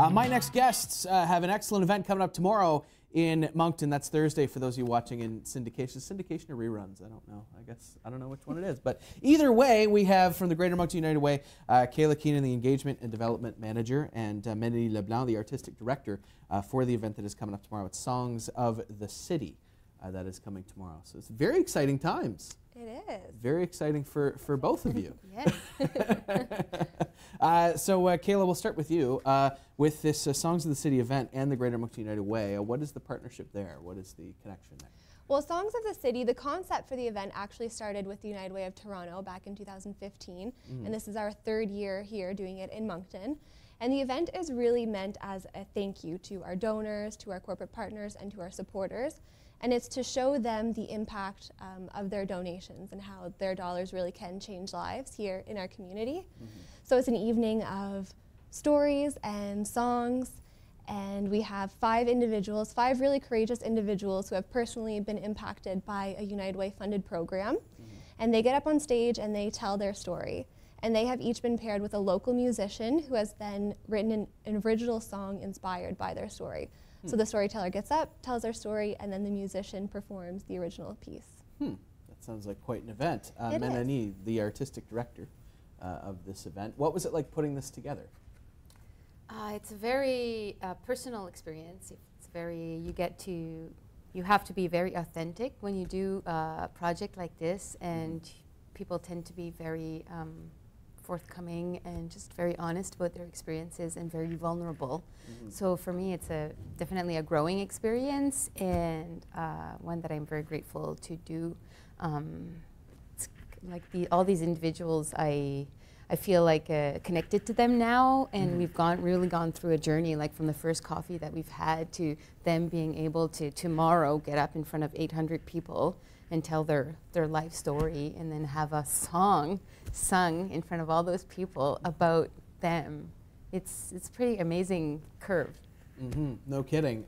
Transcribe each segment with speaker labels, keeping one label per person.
Speaker 1: My next guests have an excellent event coming up tomorrow in Moncton. That's Thursday for those of you watching in syndication. Syndication or reruns? I don't know. I don't know which one it is. But either way, we have from the Greater Moncton United Way, Kayla Keenan, the Engagement and Development Manager, and Melanie, LeBlanc, the Artistic Director for the event that is coming up tomorrow. It's Songs of the City that is coming tomorrow. So it's very exciting times.
Speaker 2: It is.
Speaker 1: Very exciting for both of you.
Speaker 2: Yes.
Speaker 1: Kayla, we'll start with you. With this Songs of the City event and the Greater Moncton United Way, what is the partnership there? What is the connection there?
Speaker 2: Well, Songs of the City, the concept for the event actually started with the United Way of Toronto back in 2015, and this is our third year here doing it in Moncton. And the event is really meant as a thank you to our donors, to our corporate partners, and to our supporters. And it's to show them the impact of their donations and how their dollars really can change lives here in our community. So it's an evening of stories and songs, and we have 5 individuals, 5 really courageous individuals who have personally been impacted by a United Way funded program. And they get up on stage and they tell their story. And they have each been paired with a local musician who has then written an original song inspired by their story. So the storyteller gets up, tells their story, and then the musician performs the original piece.
Speaker 1: That sounds like quite an event. Melanie, the Artistic Director of this event, what was it like putting this together?
Speaker 3: It's a very personal experience. It's very, you have to be very authentic when you do a project like this, and people tend to be very forthcoming and just very honest about their experiences and very vulnerable. So for me, it's definitely a growing experience, and one that I'm very grateful to do. It's like all these individuals, I feel like connected to them now, and we've really gone through a journey, like from the first coffee that we've had to them being able to tomorrow get up in front of 800 people and tell their life story, and then have a song sung in front of all those people about them. It's a pretty amazing curve.
Speaker 1: No kidding.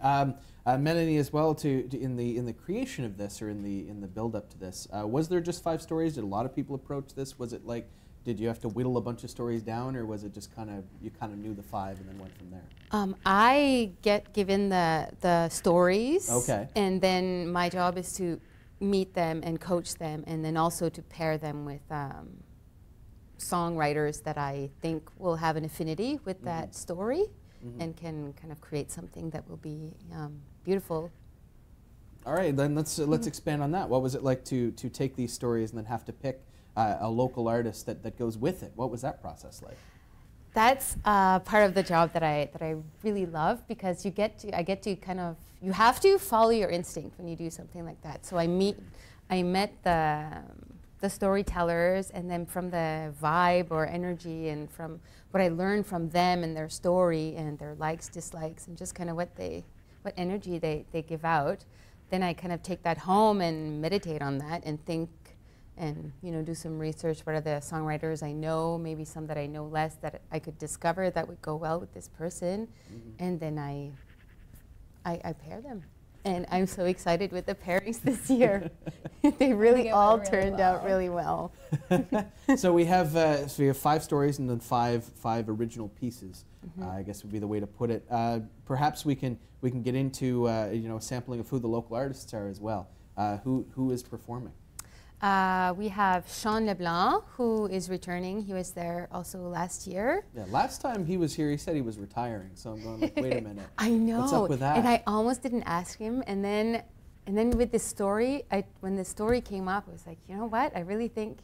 Speaker 1: Melanie, as well, in the creation of this, or in the build up to this, was there just 5 stories? Did a lot of people approach this? Was it like, did you have to whittle a bunch of stories down, or was it just you kind of knew the 5 and then went from there?
Speaker 3: I get given the stories,
Speaker 1: okay,
Speaker 3: and then my job is to meet them and coach them, and then also to pair them with songwriters that I think will have an affinity with that story, and can kind of create something that will be beautiful.
Speaker 1: All right, then let's expand on that. What was it like to take these stories and then have to pick a local artist that goes with it? What was that process like?
Speaker 3: That's part of the job that I really love, because I get to kind of, you have to follow your instinct when you do something like that. So I met the storytellers, and then from the vibe or energy, and from what I learned from them and their story and their likes, dislikes, and just kind of what energy they give out, then I kind of take that home and meditate on that and think, and do some research. What are the songwriters I know, maybe some that I know less, that I could discover that would go well with this person, and then I pair them. And I'm so excited with the pairings this year. They really all turned out really well.
Speaker 1: So we have 5 stories and then five original pieces. I guess would be the way to put it. Perhaps we can get into a sampling of who the local artists are as well. Who is performing?
Speaker 3: We have Sean LeBlanc, who is returning. He was there also last year. Yeah,
Speaker 1: last time he was here, he said he was retiring. So I'm going like, wait a minute.
Speaker 3: I know.
Speaker 1: What's up with that?
Speaker 3: And I almost didn't ask him. And then with this story, when the story came up, I was like, you know what? I really think.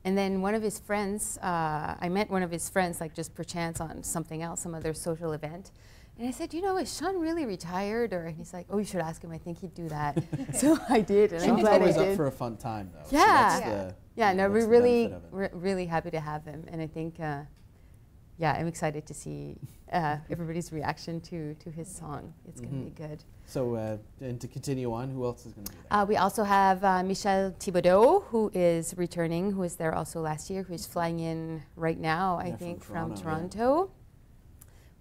Speaker 3: And then one of his friends, I met one of his friends, like just perchance on something else, some other social event. And I said, is Sean really retired? And he's like, oh, you should ask him. I think he'd do that. So I did, and I'm glad I did.
Speaker 1: Sean's always up for a fun time, though.
Speaker 3: Yeah, so no, we're really happy to have him, and I think, I'm excited to see everybody's reaction to his song. It's going to be good.
Speaker 1: So, and to continue on, who else is going to be there?
Speaker 3: We also have Thibodeau, who is returning, who was there also last year, who's flying in right now, I think, from Toronto. Yeah.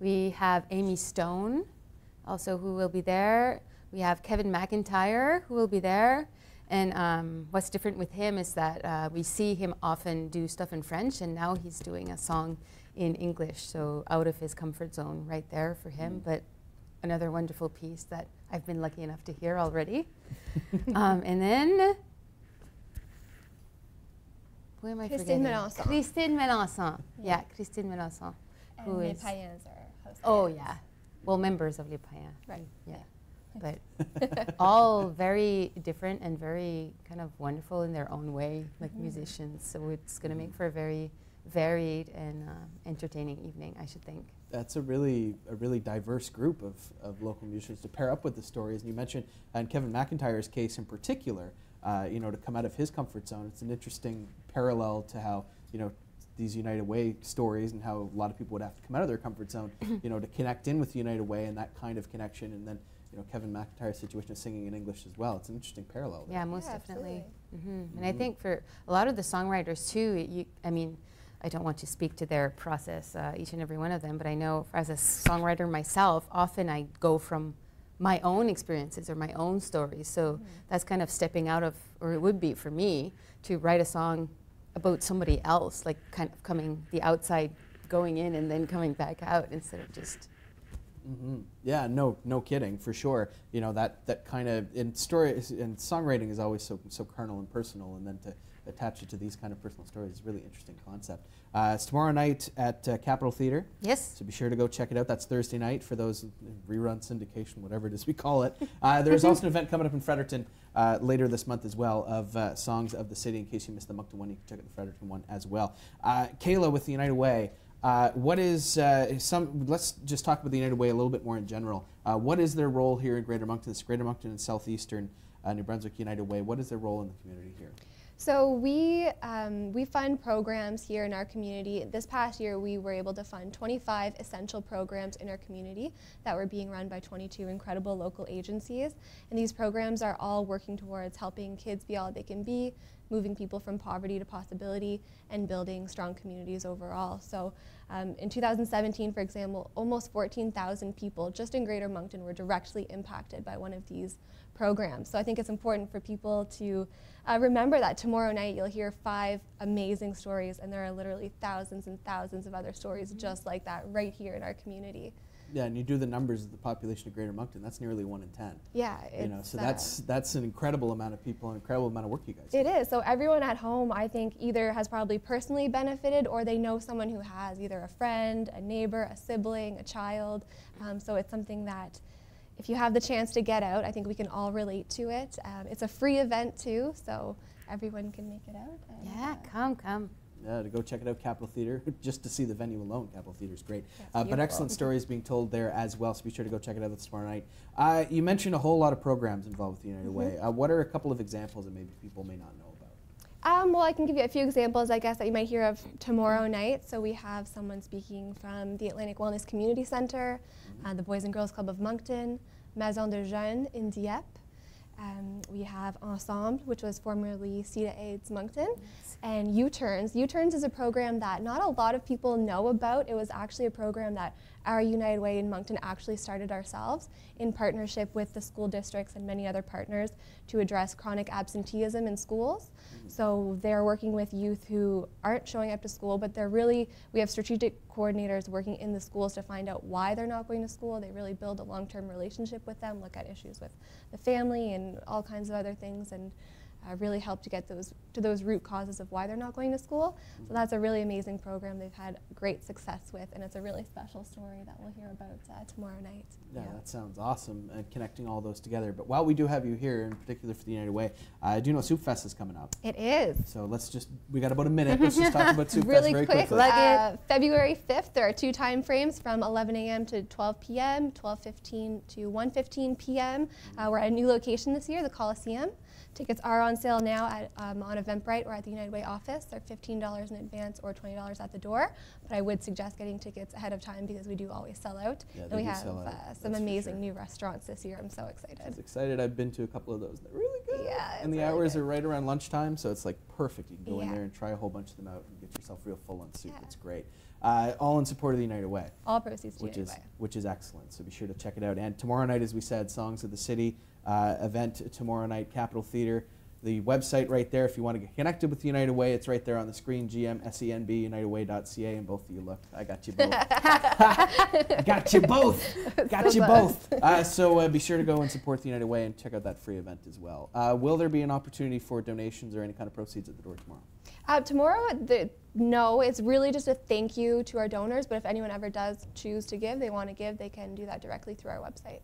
Speaker 3: We have Amy Stone, also, who will be there. We have Kevin Mcintyre, who will be there. And what's different with him is that we see him often do stuff in French, and now he's doing a song in English, so out of his comfort zone right there for him. But another wonderful piece that I've been lucky enough to hear already. And then, who am I
Speaker 2: Christine
Speaker 3: forgetting?
Speaker 2: Melançon.
Speaker 3: Christine Melançon. Yeah, Christine Melançon.
Speaker 2: And
Speaker 3: Who
Speaker 2: Les
Speaker 3: is-
Speaker 2: Païens are host
Speaker 3: Oh,
Speaker 2: parents.
Speaker 3: yeah. Well, members of Les Païens.
Speaker 2: Right.
Speaker 3: Yeah. But all very different and very kind of wonderful in their own way, like musicians. So it's going to make for a very varied and entertaining evening, I should think.
Speaker 1: That's a really diverse group of local musicians to pair up with the stories. And you mentioned, in Kevin Mcintyre's case in particular, to come out of his comfort zone. It's an interesting parallel to how, these United Way stories and how a lot of people would have to come out of their comfort zone, to connect in with United Way and that kind of connection. And then, Kevin McIntyre's situation of singing in English as well. It's an interesting parallel there.
Speaker 3: Yeah, most
Speaker 2: Yeah,
Speaker 3: definitely.
Speaker 2: absolutely.
Speaker 3: And I think for a lot of the songwriters too, I don't want to speak to their process, each and every one of them, but I know as a songwriter myself, often I go from my own experiences or my own stories. So that's kind of stepping out of, or it would be for me, to write a song about somebody else, like kind of coming the outside, going in and then coming back out instead of just.
Speaker 1: Yeah, no kidding, for sure. That kind of in songwriting is always so carnal and personal, and then to attach it to these kind of personal stories is a really interesting concept. It's tomorrow night at Capitol Theatre.
Speaker 3: Yes.
Speaker 1: So be sure to go check it out. That's Thursday night for those rerun syndication, whatever it is we call it. There's also an event coming up in Fredericton later this month as well of Songs of the City. In case you missed the Moncton one, you can check out the Fredericton one as well. Kayla with the United Way. What is let's just talk about the United Way a little bit more in general. What is their role here in Greater Moncton? This Greater Moncton and Southeastern New Brunswick United Way. What is their role in the community here?
Speaker 2: So we fund programs here in our community. This past year, we were able to fund 25 essential programs in our community that were being run by 22 incredible local agencies. And these programs are all working towards helping kids be all they can be, moving people from poverty to possibility, and building strong communities overall. So in 2017, for example, almost 14,000 people just in Greater Moncton were directly impacted by one of these programs. So I think it's important for people to remember that tomorrow night you'll hear 5 amazing stories, and there are literally thousands and thousands of other stories just like that right here in our community.
Speaker 1: Yeah, and you do the numbers of the population of Greater Moncton. That's nearly 1 in 10.
Speaker 2: Yeah,
Speaker 1: So that's an incredible amount of people, an incredible amount of work you guys do.
Speaker 2: It is. So everyone at home, I think, either has probably personally benefited or they know someone who has, either a friend, a neighbor, a sibling, a child. So it's something that if you have the chance to get out, I think we can all relate to it. It's a free event too, so everyone can make it out. And,
Speaker 3: Yeah, come.
Speaker 1: To go check it out, Capitol Theatre, just to see the venue alone. Capitol Theatre is great.
Speaker 2: Yeah,
Speaker 1: But excellent stories being told there as well, so be sure to go check it out this tomorrow night. You mentioned a whole lot of programs involved with the United Way. What are a couple of examples that maybe people may not know about?
Speaker 2: Well, I can give you a few examples, I guess, that you might hear of tomorrow night. So we have someone speaking from the Atlantic Wellness Community Center, the Boys and Girls Club of Moncton, Maison de Jeunes in Dieppe. We have Ensemble, which was formerly CETA AIDS Moncton, and U-Turns. U-Turns is a program that not a lot of people know about. It was actually a program that our United Way in Moncton actually started ourselves in partnership with the school districts and many other partners to address chronic absenteeism in schools. So they're working with youth who aren't showing up to school, but we have strategic coordinators working in the schools to find out why they're not going to school. They really build a long-term relationship with them, look at issues with the family and all kinds of other things, and really help to get to those root causes of why they're not going to school. So that's a really amazing program they've had great success with, and it's a really special story that we'll hear about tomorrow night.
Speaker 1: Yeah, that sounds awesome, connecting all those together. But while we do have you here, in particular for the United Way, I do know Soup Fest is coming up.
Speaker 2: It is.
Speaker 1: So we got about a minute. Let's just talk about Soup Fest
Speaker 2: Really
Speaker 1: very
Speaker 2: quick,
Speaker 1: quickly.
Speaker 2: February 5th, there are 2 time frames from 11 a.m. to 12 p.m., 12:15 to 1:15 p.m. We're at a new location this year, the Coliseum. Tickets are on sale now on Eventbrite or at the United Way office. They're $15 in advance or $20 at the door. But I would suggest getting tickets ahead of time because we do always sell out.
Speaker 1: Yeah,
Speaker 2: and we have some amazing
Speaker 1: sure.
Speaker 2: new restaurants this year. I'm so excited.
Speaker 1: I was excited. I've been to a couple of those. They're really good.
Speaker 2: Yeah,
Speaker 1: and the
Speaker 2: really
Speaker 1: hours
Speaker 2: good.
Speaker 1: are right around lunchtime, so it's like perfect. You can go in
Speaker 2: Yeah.
Speaker 1: there and try a whole bunch of them out and get yourself real full on soup.
Speaker 2: Yeah.
Speaker 1: It's great. All in support of the United Way.
Speaker 2: All proceeds to United Way.
Speaker 1: Which is excellent. So be sure to check it out. And tomorrow night, as we said, Songs of the City event tomorrow night, Capitol Theatre. the website right there. If you want to get connected with United Way, it's right there on the screen, GMSENB, UnitedWay.ca, and both of you looked. I got you both. Got you both. Got you both. So be sure to go and support the United Way and check out that free event as well. Will there be an opportunity for donations or any kind of proceeds at the door tomorrow?
Speaker 2: Tomorrow, no, it's really just a thank you to our donors, but if anyone ever does choose to give, they want to give, they can do that directly through our website.